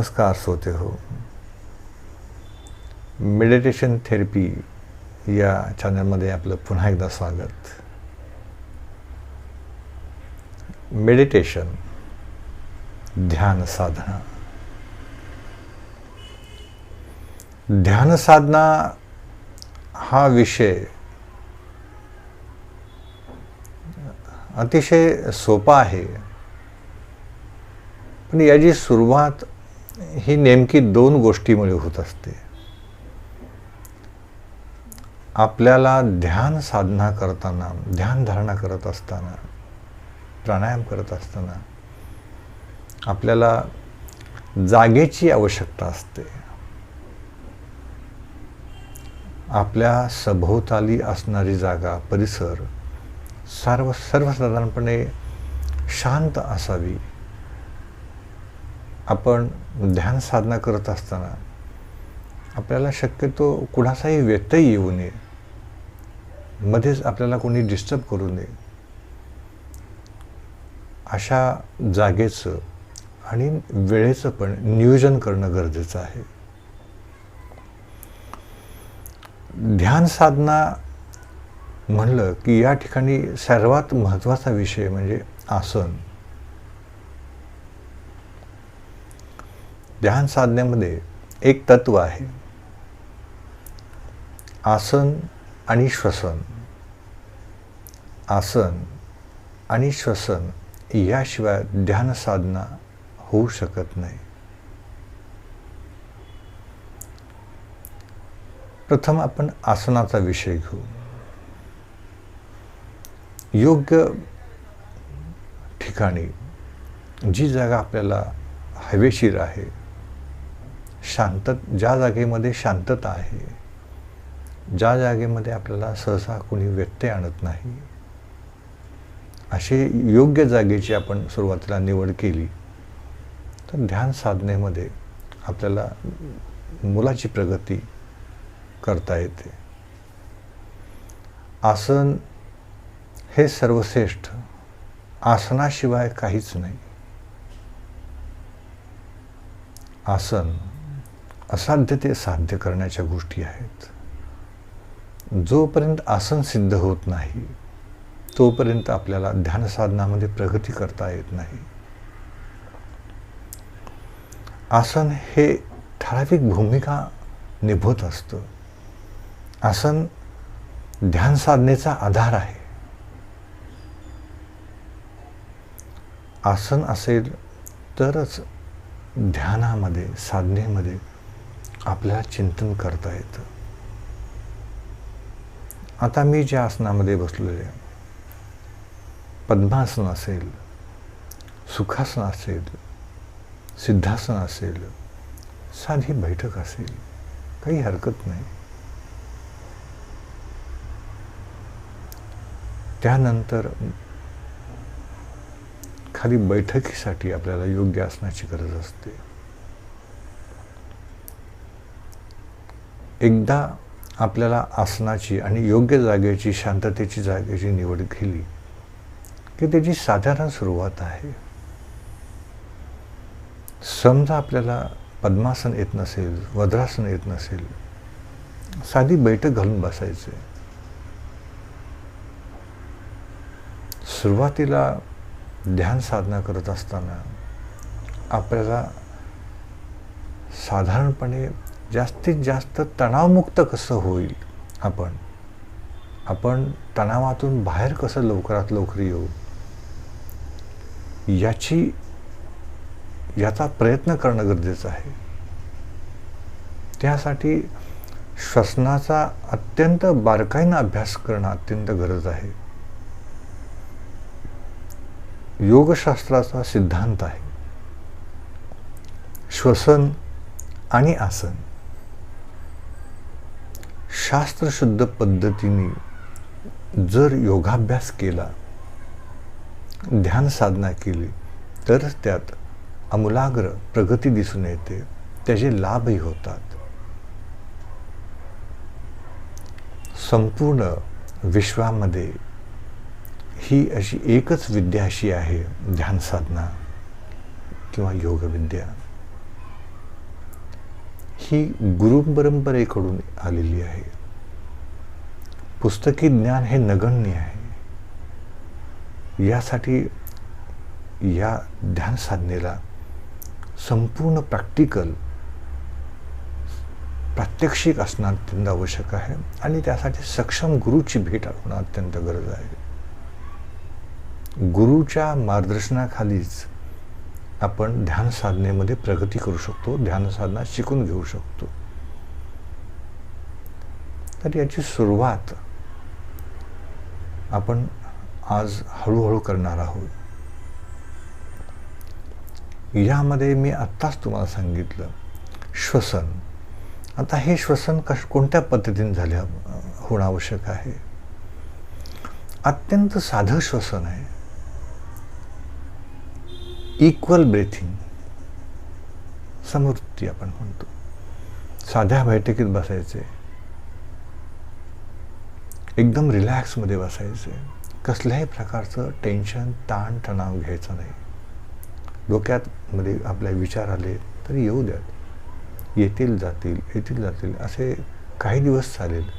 नमस्कार श्रोते हो. मेडिटेशन थेरपी या चॅनलमध्ये आपलं पुन्हा एकदा स्वागत. मेडिटेशन, ध्यान साधना. ध्यान साधना हा विषय अतिशय सोपा आहे, पण याची सुरुवात ही नेमकी दोन गोष्टीमुळे होत असते. आपल्याला ध्यान साधना करताना, ध्यान धारणा करत असताना, प्राणायाम करत असताना आपल्याला जागेची आवश्यकता असते. आपल्या सभोवताली असणारी जागा, परिसर सर्वसाधारणपणे शांत असावी. आपण ध्यान साधना करत असताना आपल्याला शक्यतो कुणाचाही व्यत्यय येऊ नये, मध्येच आपल्याला कोणी डिस्टर्ब करू नये, अशा जागेचं आणि वेळेचं पण नियोजन करणं गरजेचं आहे. ध्यान साधना म्हणलं की या ठिकाणी सर्वात महत्त्वाचा विषय म्हणजे आसन. ध्यान साधनेमध्ये एक तत्व आहे, आसन आणि श्वसन. आसन आणि श्वसन याशिवाय ध्यान साधना होऊ शकत नाही. प्रथम आपण आसनाचा विषय घेऊ. योग्य ठिकाणी जी जागा आपल्याला हवेशीर आहे, ज्या जागेमध्ये शांतता आहे, ज्या जागेमध्ये आपल्याला सहसा कोणी व्यत्यय आणत नाही, असे योग्य जागेची आपण सुरुवातीला निवड केली तर ध्यान साधनेमध्ये आपल्याला मुलाची प्रगती करता येते. आसन हे सर्वश्रेष्ठ. आसनाशिवाय काहीच नाही. आसन असाध्य ते साध्य करण्याच्या गोष्टी आहेत. जोपर्यंत आसन सिद्ध होत नाही तोपर्यंत आपल्याला ध्यान साधनामध्ये प्रगती करता येत नाही. आसन हे ठराविक भूमिका निभवत असतं. आसन ध्यान साधनेचा आधार आहे. आसन असेल तरच ध्यानामध्ये, साधनेमध्ये आपल्याला चिंतन करता येतं. आता मी ज्या आसनामध्ये बसलेले, पद्मासन असेल, सुखासन असेल, सिद्धासन असेल, साधी बैठक असेल, काही हरकत नाही. त्यानंतर खाली बैठकीसाठी आपल्याला योग्य आसनाची गरज असते. एकदा आपल्याला आसनाची आणि योग्य जागेची, शांततेची जागेची निवड केली की त्याची साधारण सुरुवात आहे. समजा आपल्याला पद्मासन येत नसेल, वज्रासन येत नसेल, साधी बैठक घालून बसायचे. सुरुवातीला ध्यान साधना करत असताना आपल्याला साधारणपणे जास्तीत जास्त तणावमुक्त कसं होईल, आपण तणावातून बाहेर कसं लवकरात लवकर येऊ, याचा प्रयत्न करणं गरजेचं आहे. त्यासाठी श्वसनाचा अत्यंत बारकाईनं अभ्यास करणं अत्यंत गरज आहे. योगशास्त्राचा सिद्धांत आहे, श्वसन आणि आसन शास्त्रशुद्ध पद्धतीने जर योगाभ्यास केला, ध्यान साधना केली तरच त्यात आमूलाग्र प्रगती दिसून येते, त्याचे लाभही होतात. संपूर्ण विश्वामध्ये ही अशी एकच विद्या अशी आहे, ध्यान साधना किंवा योग विद्या. ही गुरुपरंपरेकडून आलेली आहे. पुस्तकी ज्ञान हे नगण्य आहे. यासाठी या ध्यान साधनेला संपूर्ण प्रात्यक्षिक असणं अत्यंत आवश्यक आहे आणि त्यासाठी सक्षम गुरुची भेट होणं अत्यंत गरज आहे. गुरुच्या मार्गदर्शनाखालीच आपण ध्यान साधनेमध्ये प्रगती करू शकतो, ध्यान साधना शिकून घेऊ शकतो. तर याची सुरुवात आपण आज हळूहळू करणार आहोत. यामध्ये मी आत्ताच तुम्हाला सांगितलं श्वसन. आता हे श्वसन कोणत्या पद्धतीने होणं आवश्यक आहे. अत्यंत साधं श्वसन आहे. इक्वल ब्रेथिंग, समवृत्ती आपण म्हणतो. साध्या बैठकीत बसायचे, एकदम रिलॅक्समध्ये बसायचे, कसल्याही प्रकारचं टेन्शन, ताण तणाव घ्यायचा नाही. डोक्यात मध्ये आपल्या विचार आले तरी येऊ द्यात, येतील जातील असे काही दिवस चालेल.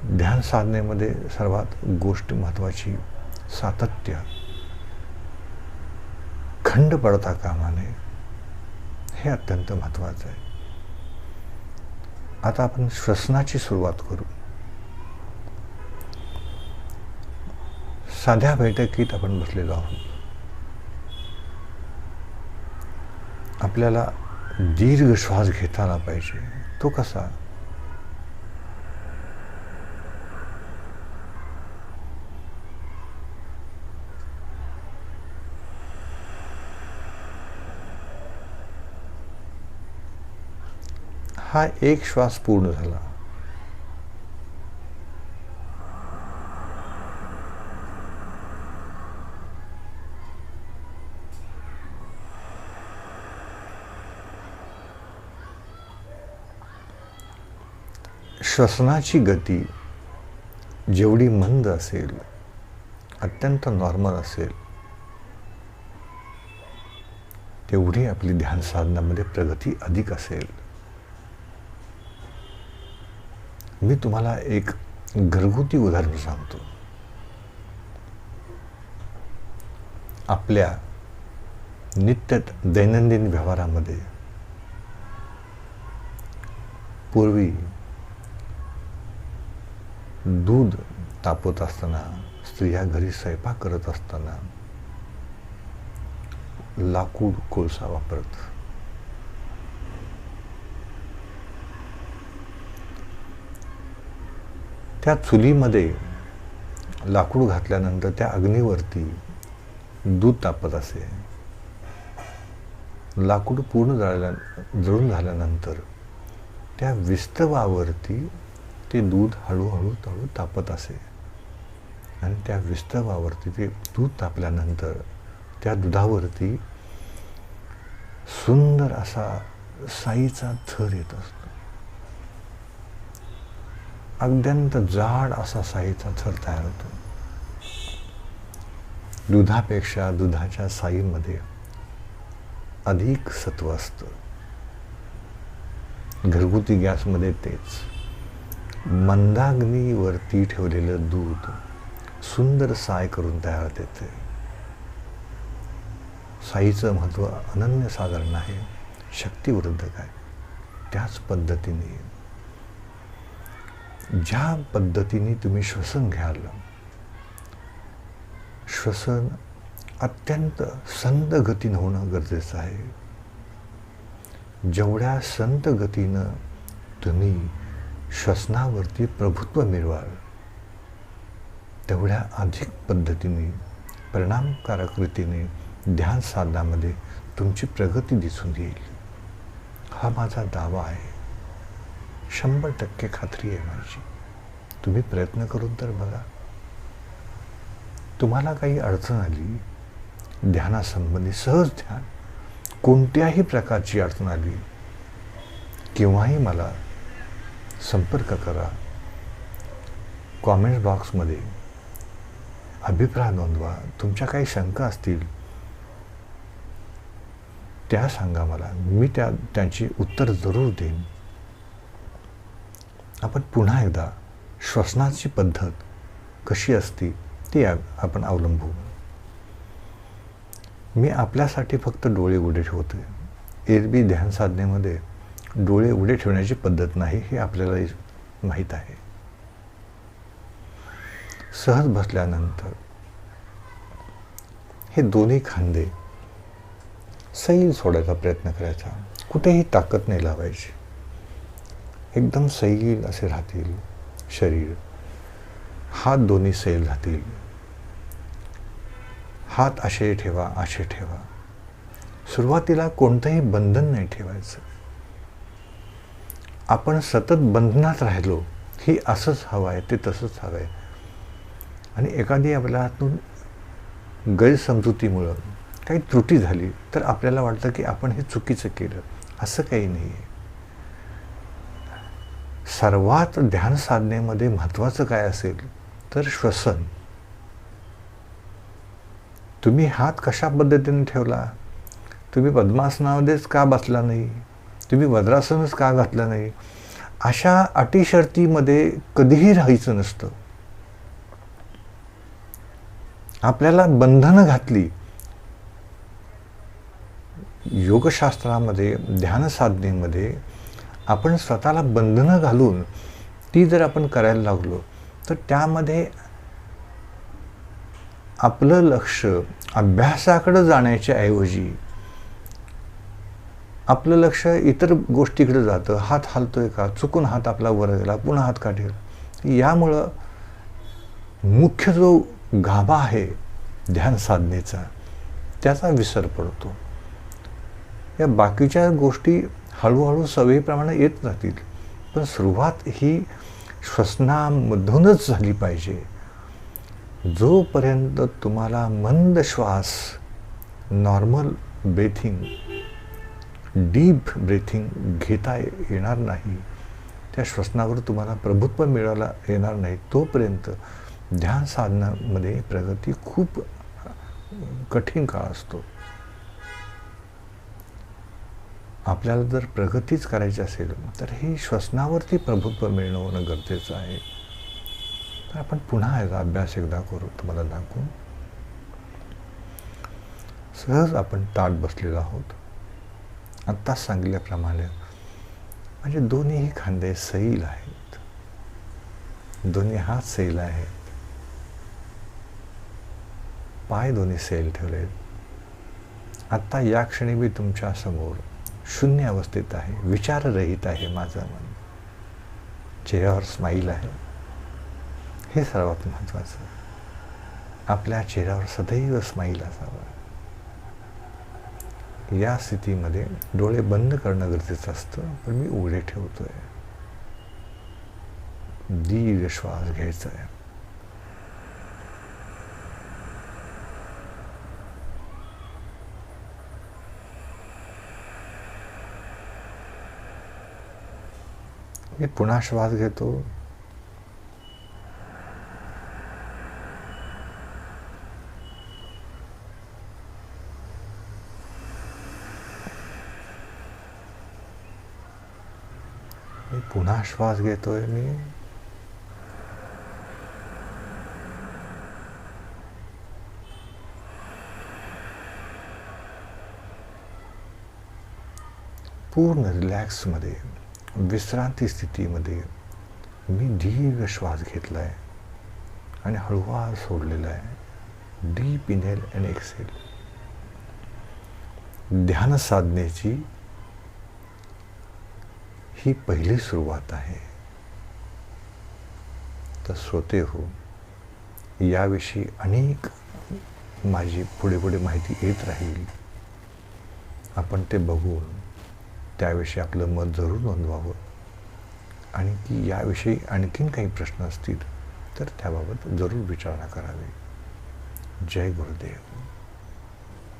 ध्यान साधनेमध्ये सर्वात गोष्ट महत्त्वाची सातत्य, खंड पडता कामा नये, हे अत्यंत महत्त्वाचं आहे. आता आपण श्वसनाची सुरुवात करू. साध्या बैठकीत आपण बसलेलो आहोत. आपल्याला दीर्घ श्वास घेता आला पाहिजे. तो कसा? हा एक श्वास पूर्ण झाला. श्वसनाची गती जेवढी मंद असेल, अत्यंत नॉर्मल असेल, तेवढी आपली ध्यान साधनामध्ये प्रगती अधिक असेल. मी तुम्हाला एक घरगुती उदाहरण सांगतो. आपल्या नित्य दैनंदिन व्यवहारामध्ये पूर्वी दूध तापवत असताना, स्त्रिया घरी स्वयंपाक करत असताना लाकूड, कोळसा वापरत. त्या चुलीमध्ये लाकूड घातल्यानंतर त्या अग्नीवरती दूध तापत असे. लाकूड पूर्ण जळून झाल्यानंतर त्या विस्तवावरती ते दूध हळूहळू तापत असे आणि त्या विस्तवावरती ते दूध तापल्यानंतर त्या दुधावरती सुंदर असा साईचा थर येत असतो. अत्यंत जाड असा साईचा थर तयार होतो. दुधापेक्षा दुधाच्या साईमध्ये अधिक सत्व असतं. घरगुती गॅसमध्ये तेच. मंदाग्नीवरती ठेवलेलं दूध सुंदर साय करून तयार देते. साईचं महत्त्व अनन्यसाधारण आहे, शक्तिवर्धक आहे. त्याच पद्धतीने ज्या पद्धतीने तुम्ही श्वसन घ्याल, श्वसन अत्यंत संत गतीनं होणं गरजेचं आहे. जेवढ्या संत गतीनं तुम्ही श्वसनावरती प्रभुत्व मिळवाल, तेवढ्या अधिक पद्धतीने, परिणामकारक रीतीने ध्यान साधनामध्ये तुमची प्रगती दिसून येईल. हा माझा दावा आहे. 100% खात्री आहे माझी. तुम्ही प्रयत्न करून तर बघा. तुम्हाला काही अडचण आली ध्यानासंबंधी, सहज ध्यान, कोणत्याही प्रकारची अडचण आली, केव्हाही मला संपर्क करा. कॉमेंट बॉक्समध्ये अभिप्राय नोंदवा. तुमच्या काही शंका असतील त्या सांगा मला, मी त्यांची उत्तर जरूर देईन. आपण पुन्हा एकदा श्वसनाची पद्धत कशी असती ती आपण अवलंबू. मी आपल्यासाठी फक्त डोळे उघडे ठेवतोय. एरबी ध्यान साधनेमध्ये डोळे उघडे ठेवण्याची पद्धत नाही हे आपल्याला माहीत आहे. सहज बसल्यानंतर हे दोन्ही खांदे सैल सोडायचा प्रयत्न करायचा. कुठेही ताकद नाही लावायची. एकदम सैल असे राहतील शरीर. हात दोन्ही सैल राहतील. हात असे ठेवा, असे ठेवा. सुरुवातीला कोणतंही बंधन नाही ठेवायचं. आपण सतत बंधनात राहिलो, ही असंच हवं आहे, ते तसंच हवं आहे, आणि एखादी आपल्या हातून गैरसमजुतीमुळं काही त्रुटी झाली तर आपल्याला वाटतं की आपण हे चुकीचं केलं. असं काही नाही आहे. सर्वात ध्यान साधनेमध्ये महत्त्वाचं काय असेल तर श्वसन. तुम्ही हात कशा पद्धतीने ठेवला, तुम्ही पद्मासनामध्येच का बसला नाही, तुम्ही वज्रासनच का घातलं नाही, अशा अटीशर्तीमध्ये कधीही राहायचं नसतं. आपल्याला बंधनं घातली. योगशास्त्रामध्ये, ध्यान साधनेमध्ये आपण स्वतःला बंधनं घालून ती जर आपण करायला लागलो तर त्यामध्ये आपलं लक्ष अभ्यासाकडे जाण्याच्या ऐवजी आपलं लक्ष इतर गोष्टीकडे जातं. हात हलतोय का, चुकून हात आपला वर गेला, पुन्हा हात काढेल. यामुळं मुख्य जो गाभा आहे ध्यान साधनेचा त्याचा विसर पडतो. या बाकीच्या गोष्टी हळूहळू सवयीप्रमाणे येत जातील, पण सुरुवात ही श्वसनामधूनच झाली पाहिजे. जोपर्यंत तुम्हाला मंद श्वास, नॉर्मल ब्रेथिंग, डीप ब्रेथिंग घेता येणार नाही, त्या श्वसनावर तुम्हाला प्रभुत्व मिळायला येणार नाही, तोपर्यंत ध्यान साधनामध्ये प्रगती खूप कठीण काळ असतो. आपल्याला जर प्रगतीच करायची असेल तर ही श्वसनावरती प्रभुत्व मिळवणं गरजेचं आहे. तर आपण पुन्हा याचा अभ्यास एकदा करू, तुम्हाला दाखवू. सहज आपण ताठ बसलेलो आहोत. आत्ताच सांगितल्याप्रमाणे म्हणजे दोन्ही खांदे सैल आहेत, दोन्ही हात सैल आहेत, पाय दोन्ही सैल ठेवलेत. आत्ता या क्षणी मी तुमच्या समोर शून्य अवस्थेत आहे, विचाररहित आहे माझं मन. चेहऱ्यावर स्माईल आहे. हे सर्वात महत्त्वाचं. आपल्या चेहऱ्यावर सदैव स्माईल असावं. या स्थितीमध्ये डोळे बंद करणं गरजेचं असतं, पण मी उघडे ठेवतोय. दीर्घ श्वास घ्यायचा आहे. मी पुन्हा श्वास घेतो. मी पुन्हा श्वास घेतोय. मी पूर्ण रिलॅक्समध्ये, विश्रांती स्थितीमध्ये मी दीर्घ श्वास घेतला आहे आणि हळूवार सोडलेला आहे. Deep inhale and exhale. ध्यान साधनेची ही पहिली सुरुवात आहे. तर श्रोते हो, याविषयी अनेक माझी पुढे पुढे माहिती येत राहील. आपण ते बघून त्याविषयी आपलं मत जरूर नोंदवावं, आणि की याविषयी आणखीन काही प्रश्न असतील तर त्याबाबत जरूर विचारणा करावी. जय गुरुदेव.